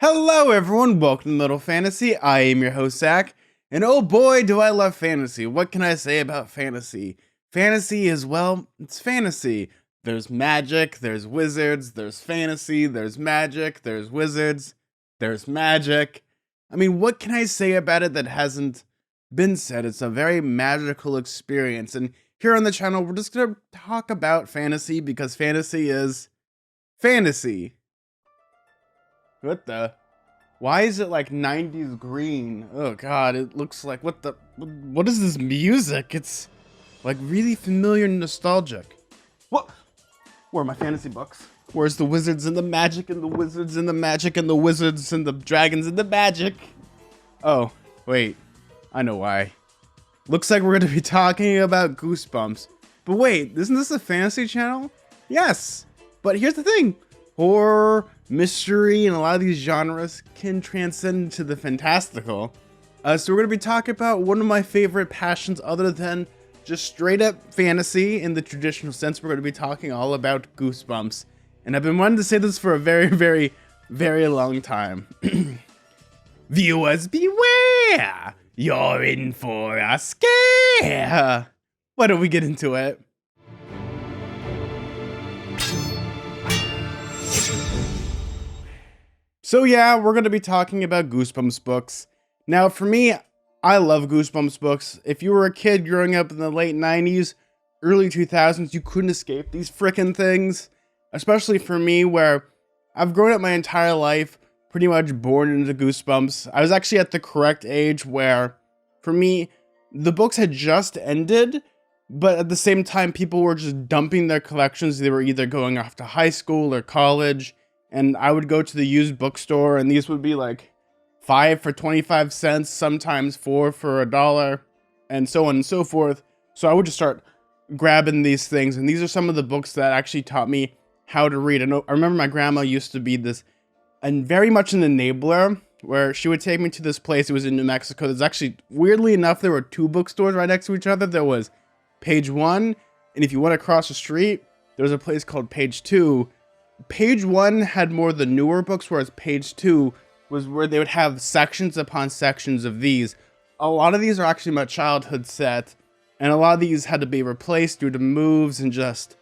Hello everyone, welcome to Little Fantasy. I am your host Zack, and oh boy do I love fantasy. What can I say about fantasy? Fantasy is, well, it's fantasy. There's magic, there's wizards, there's fantasy, there's magic, there's wizards, there's magic. I mean, what can I say about it that hasn't been said? It's a very magical experience, and here on the channel we're just gonna talk about fantasy because fantasy is fantasy. What the? Why is it like 90s green? Oh god, it looks like, what is this music? It's like really familiar and nostalgic. What? Where are my fantasy books? Where's the wizards and the magic and the wizards and the magic and the wizards and the dragons and the magic? Oh, wait. I know why. Looks like we're gonna be talking about Goosebumps. But wait, isn't this a fantasy channel? Yes! But here's the thing. Horror, mystery, and a lot of these genres can transcend into the fantastical. So we're going to be talking about one of my favorite passions other than just straight up fantasy in the traditional sense. We're going to be talking all about Goosebumps. And I've been wanting to say this for a very, very, very long time. Viewers beware! You're in for a scare! Why don't we get into it? So yeah, we're going to be talking about Goosebumps books. Now for me, I love Goosebumps books. If you were a kid growing up in the late 90s, early 2000s, you couldn't escape these frickin' things. Especially for me, where I've grown up my entire life pretty much born into Goosebumps. I was actually at the correct age where, for me, the books had just ended, but at the same time, people were just dumping their collections. They were either going off to high school or college. And I would go to the used bookstore, and these would be like 5 for 25 cents, sometimes 4 for $1, and so on and so forth. So I would just start grabbing these things, and these are some of the books that actually taught me how to read. I remember my grandma used to be this, and very much an enabler, where she would take me to this place. It was in New Mexico. There's actually, weirdly enough, there were 2 bookstores right next to each other. There was Page 1, and if you went across the street, there was a place called Page 2. Page 1 had more of the newer books, whereas Page 2 was where they would have sections upon sections of these. A lot of these are actually my childhood set, and a lot of these had to be replaced due to moves, and just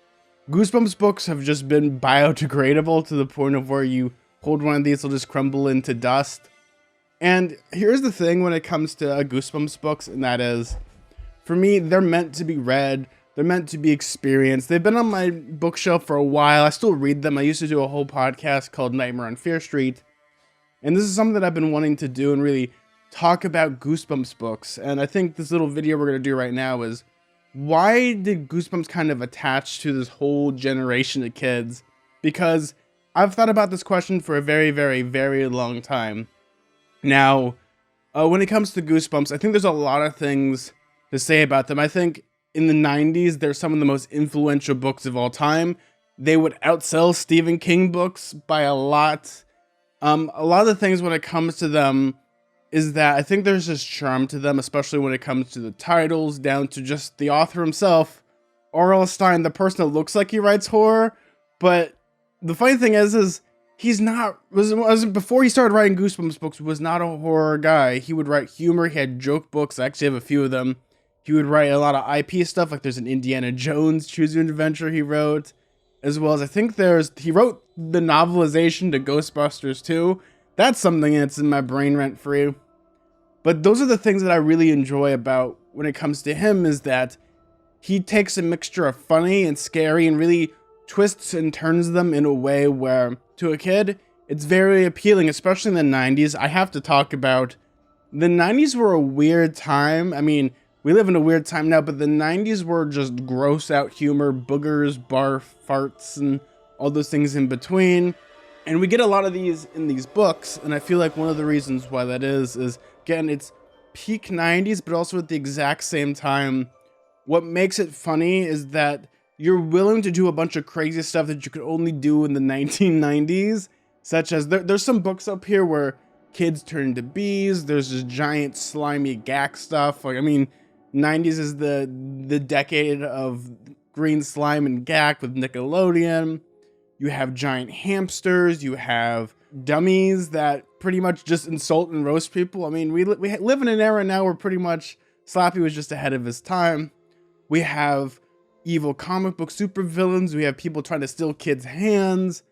Goosebumps books have just been biodegradable to the point of where you hold one of these, it'll just crumble into dust. And here's the thing when it comes to Goosebumps books, and that is, for me, they're meant to be read. They're meant to be experienced. They've been on my bookshelf for a while. I still read them. I used to do a whole podcast called Nightmare on Fear Street. And this is something that I've been wanting to do and really talk about Goosebumps books. And I think this little video we're going to do right now is, why did Goosebumps kind of attach to this whole generation of kids? Because I've thought about this question for a very, very, very long time. Now, when it comes to Goosebumps, I think there's a lot of things to say about them. I think in the 90s, they're some of the most influential books of all time. They would outsell Stephen King books by a lot. A lot of the things when it comes to them is that I think there's this charm to them, especially when it comes to the titles, down to just the author himself, r.l.stine, the person that looks like he writes horror. But the funny thing is he's not, before he started writing Goosebumps books, was not a horror guy. He would write humor. He had joke books. I actually have a few of them. He would write a lot of IP stuff, like there's an Indiana Jones Choose Your Adventure he wrote, as well as I think he wrote the novelization to Ghostbusters 2. That's something that's in my brain rent-free. But those are the things that I really enjoy about when it comes to him, is that he takes a mixture of funny and scary and really twists and turns them in a way where, to a kid, it's very appealing, especially in the 90s. I have to talk about, the 90s were a weird time. I mean, we live in a weird time now, but the 90s were just gross out humor, boogers, barf, farts, and all those things in between. And we get a lot of these in these books, and I feel like one of the reasons why that is, again, it's peak 90s, but also at the exact same time, what makes it funny is that you're willing to do a bunch of crazy stuff that you could only do in the 1990s, such as, there's some books up here where kids turn into bees, there's this giant slimy gack stuff, like, I mean, 90s is the decade of green slime and gack with Nickelodeon. You have giant hamsters, you have dummies that pretty much just insult and roast people. I mean, we live in an era now where pretty much Slappy was just ahead of his time. We have evil comic book supervillains. We have people trying to steal kids' hands.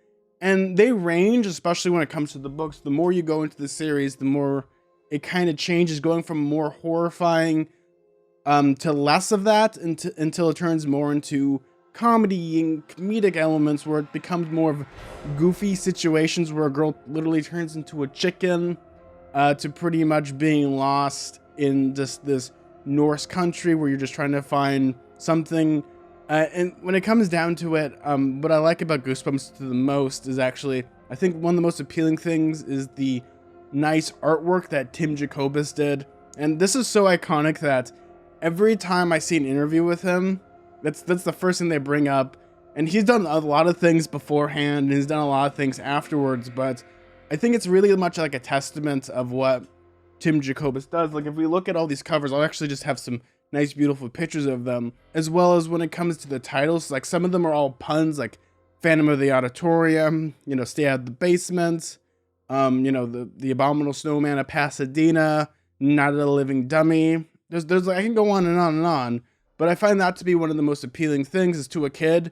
And they range, especially when it comes to the books. The more you go into the series, the more it kind of changes, going from more horrifying to less of that until it turns more into comedy and comedic elements, where it becomes more of goofy situations where a girl literally turns into a chicken, to pretty much being lost in just this Norse country where you're just trying to find something. And when it comes down to it, what I like about Goosebumps the most is actually, I think one of the most appealing things is the nice artwork that Tim Jacobus did. And this is so iconic that every time I see an interview with him, that's the first thing they bring up. And he's done a lot of things beforehand, and he's done a lot of things afterwards, but I think it's really much like a testament of what Tim Jacobus does. Like, if we look at all these covers, I'll actually just have some nice, beautiful pictures of them, as well as when it comes to the titles, like some of them are all puns, like Phantom of the Auditorium, Stay Out of the Basement, the Abominable Snowman of Pasadena, Not a Living Dummy. There's like, I can go on and on and on, but I find that to be one of the most appealing things. Is to a kid,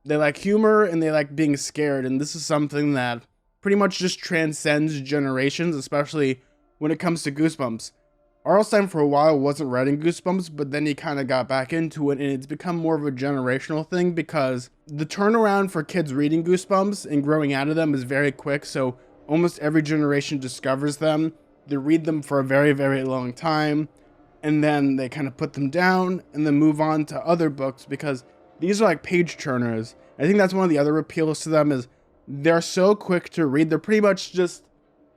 they like humor and they like being scared, and this is something that pretty much just transcends generations, especially when it comes to Goosebumps. R.l.stine for a while wasn't writing Goosebumps, but then he kind of got back into it, and it's become more of a generational thing because the turnaround for kids reading Goosebumps and growing out of them is very quick, so almost every generation discovers them. They read them for a very, very long time, and then they kind of put them down and then move on to other books because these are like page turners. I think that's one of the other appeals to them is they're so quick to read. They're pretty much just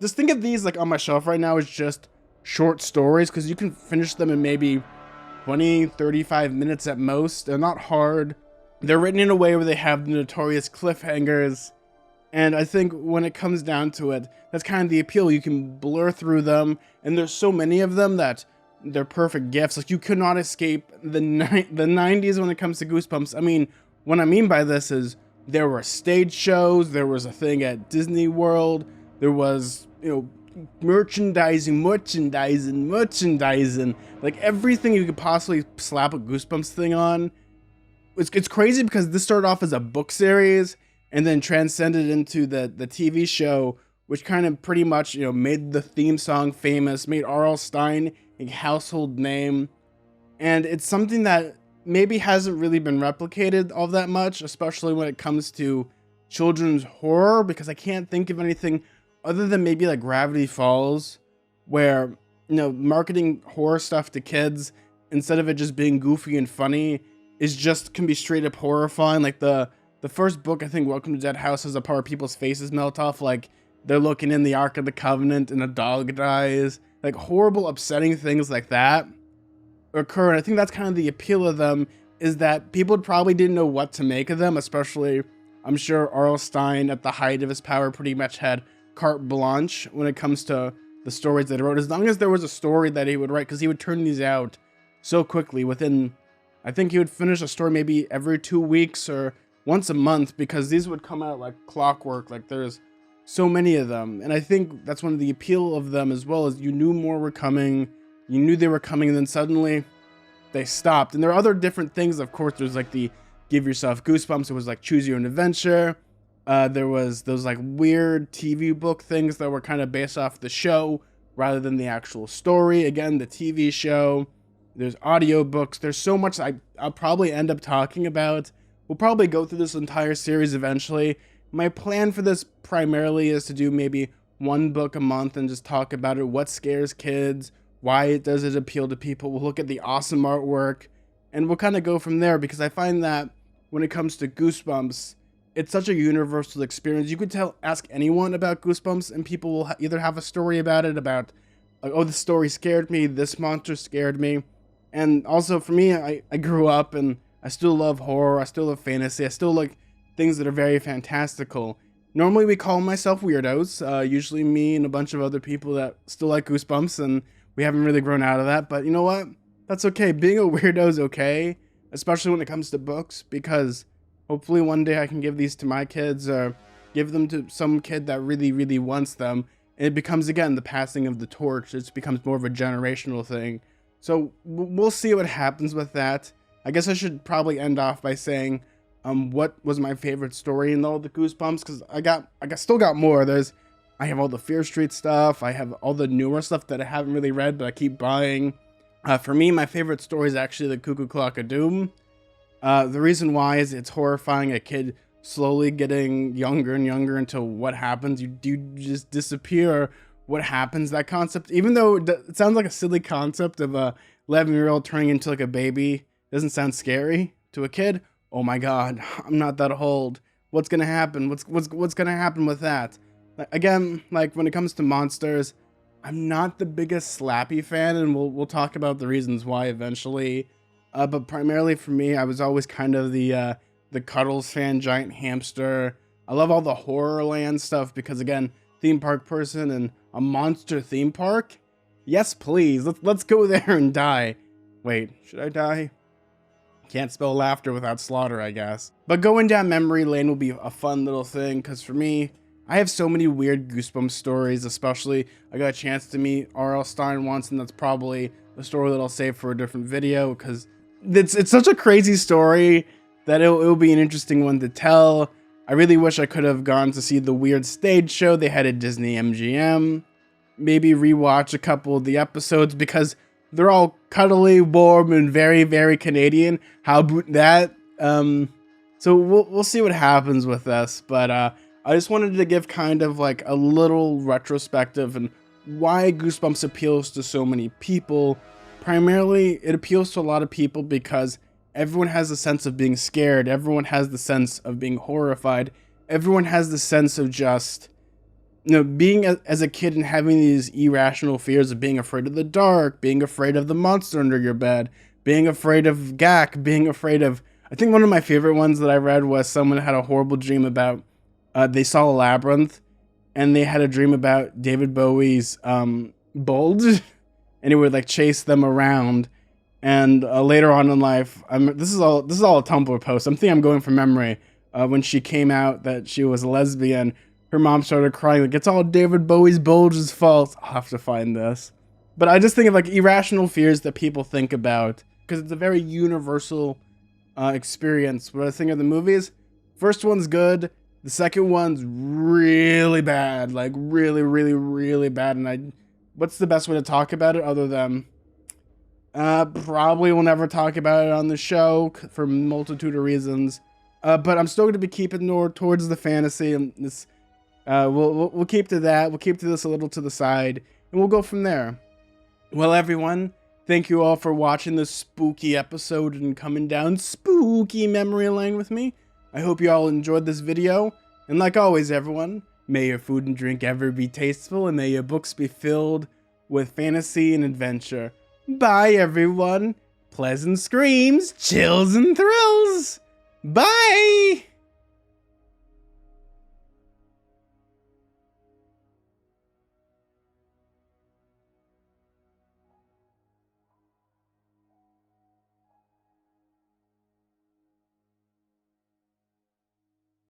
think of these like on my shelf right now as just short stories, because you can finish them in maybe 20-35 minutes at most. They're not hard. They're written in a way where they have the notorious cliffhangers, and I think when it comes down to it, that's kind of the appeal. You can blur through them, and there's so many of them that they're perfect gifts. Like, you could not escape the 90s when it comes to Goosebumps. I mean, what I mean by this is there were stage shows, there was a thing at Disney World, there was, merchandising, like everything you could possibly slap a Goosebumps thing on. It's crazy because this started off as a book series and then transcended into the TV show, which kind of pretty much, made the theme song famous, made r.l.stine a household name. And it's something that maybe hasn't really been replicated all that much, especially when it comes to children's horror, because I can't think of anything other than maybe like Gravity Falls, where, marketing horror stuff to kids, instead of it just being goofy and funny, can be straight up horrifying. Like the first book, I think, Welcome to Dead House, has a part where people's faces melt off, like they're looking in the Ark of the Covenant and a dog dies. Like horrible, upsetting things like that occur, and I think that's kind of the appeal of them, is that people probably didn't know what to make of them, especially, I'm sure r.l.stine at the height of his power pretty much had carte blanche when it comes to the stories that he wrote. As long as there was a story that he would write, because he would turn these out so quickly. I think he would finish a story maybe every 2 weeks or once a month, because these would come out like clockwork. Like, there's so many of them, and I think that's one of the appeal of them as well, is you knew more were coming, you knew they were coming, and then suddenly they stopped. And there are other different things, of course. There's like the Give Yourself Goosebumps, it was like Choose Your Own Adventure. There was those like weird TV book things that were kind of based off the show rather than the actual story. Again, the TV show. There's audiobooks. There's so much I'll probably end up talking about. We'll probably go through this entire series eventually. My plan for this primarily is to do maybe one book a month and just talk about it. What scares kids? Why does it appeal to people? We'll look at the awesome artwork, and we'll kind of go from there, because I find that when it comes to Goosebumps, it's such a universal experience. You could ask anyone about Goosebumps, and people will either have a story about it, about, like, oh, this story scared me, this monster scared me. And also for me, I grew up, and I still love horror, I still love fantasy, I still like things that are very fantastical. Normally we call myself weirdos, usually me and a bunch of other people that still like Goosebumps, and we haven't really grown out of that, but you know what? That's okay. Being a weirdo is okay, especially when it comes to books, because hopefully one day I can give these to my kids, or give them to some kid that really, really wants them. And it becomes, again, the passing of the torch. It becomes more of a generational thing. So we'll see what happens with that. I guess I should probably end off by saying what was my favorite story in all the Goosebumps, because I still got more. I have all the Fear Street stuff. I have all the newer stuff that I haven't really read, but I keep buying. For me, my favorite story is actually the Cuckoo Clock of Doom. The reason why is it's horrifying. A kid slowly getting younger and younger until what happens. You just disappear. What happens? That concept, even though it sounds like a silly concept of a 11-year-old turning into like a baby, doesn't sound scary to a kid. Oh my God, I'm not that old. What's gonna happen? What's gonna happen with that? Again, like when it comes to monsters, I'm not the biggest Slappy fan, and we'll talk about the reasons why eventually. But primarily for me, I was always kind of the Cuddles fan, giant hamster. I love all the Horrorland stuff because, again, theme park person and a monster theme park. Yes, please. Let's go there and die. Wait, should I die? Can't spell laughter without slaughter, I guess. But going down memory lane will be a fun little thing, because for me, I have so many weird Goosebumps stories, especially I got a chance to meet r.l.stine once, and that's probably a story that I'll save for a different video, because it's such a crazy story that it'll be an interesting one to tell. I really wish I could have gone to see the weird stage show they had at Disney MGM. Maybe rewatch a couple of the episodes, because they're all cuddly, warm, and very, very Canadian. How about that? So we'll see what happens with this, but I just wanted to give kind of like a little retrospective and why Goosebumps appeals to so many people. Primarily, it appeals to a lot of people because everyone has the sense of being scared. Everyone has the sense of being horrified. Everyone has the sense of just, being as a kid and having these irrational fears of being afraid of the dark, being afraid of the monster under your bed, being afraid of Zack, being afraid of... I think one of my favorite ones that I read was someone had a horrible dream about... they saw a labyrinth, and they had a dream about David Bowie's bulge, and it would like chase them around. And later on in life, this is all a Tumblr post. I'm going from memory. When she came out that she was a lesbian, her mom started crying like, it's all David Bowie's bulge's fault. I'll have to find this. But I just think of like irrational fears that people think about, because it's a very universal experience. When I think of the movies, first one's good. The second one's really bad, like really, really, really bad. And what's the best way to talk about it other than probably we'll never talk about it on the show for a multitude of reasons. But I'm still going to be keeping more towards the fantasy, and this we'll keep to that. We'll keep to this a little to the side, and we'll go from there. Well, everyone, thank you all for watching this spooky episode and coming down spooky memory lane with me. I hope you all enjoyed this video, and like always, everyone, may your food and drink ever be tasteful, and may your books be filled with fantasy and adventure. Bye, everyone. Pleasant screams, chills, and thrills. Bye!